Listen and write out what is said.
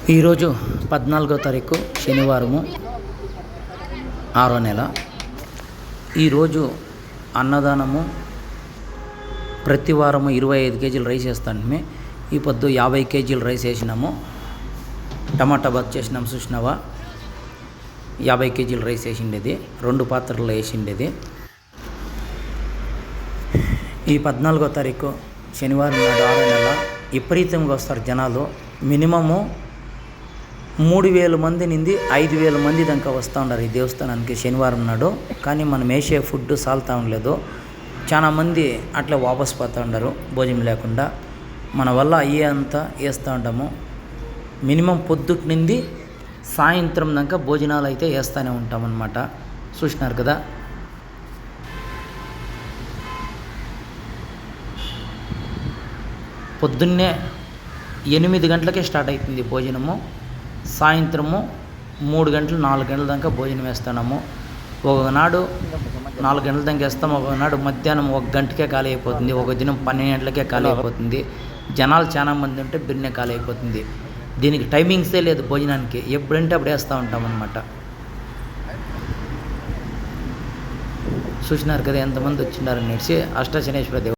ఈరోజు 14వ తారీఖు శనివారము 6వ నెల. ఈరోజు అన్నదానము ప్రతి వారము 25 కేజీలు రైస్ వేస్తాను. ఈ పొద్దు 50 కేజీలు రైస్ వేసినాము. టమాటా బాత్ చేసినాము చూసినావా. 50 కేజీలు రైస్ వేసిండేది, 2 పాత్రలు వేసిండేది. ఈ 14వ తారీఖు శనివారం నాడు 6వ నెల విపరీతంగా వస్తారు జనాలు. మినిమము 3000 మంది నుండి 5000 మంది దాకా వస్తూ ఉన్నారు ఈ దేవస్థానానికి శనివారం నాడు. కానీ మనం వేసే ఫుడ్ సాల్తా ఉండలేదు. చాలామంది అట్లా వాపస్ పోతూ ఉన్నారు భోజనం లేకుండా. మన వల్ల అయ్యే అంతా వేస్తూ ఉంటాము. మినిమం పొద్దుటి నుండి సాయంత్రం దాకా భోజనాలు అయితే వేస్తూనే ఉంటామన్నమాట. చూసినారు కదా. పొద్దున్నే 8 గంటలకే స్టార్ట్ అవుతుంది భోజనము. సాయంత్రము 3 గంటలు 4 గంటల దాకా భోజనం వేస్తున్నాము. ఒకనాడు 4 గంటల దాకా వేస్తాము, ఒకనాడు మధ్యాహ్నం 1 గంటకే ఖాళీ అయిపోతుంది, ఒక దినం 12 గంటలకే ఖాళీ అయిపోతుంది. జనాలు చాలా మంది ఉంటే బిర్నే ఖాళీ అయిపోతుంది. దీనికి టైమింగ్సే లేదు భోజనానికి, ఎప్పుడంటే అప్పుడు వేస్తూ ఉంటామన్నమాట. చూసినారు కదా ఎంతమంది వచ్చినారని. అష్టశనేశ్వర దేవ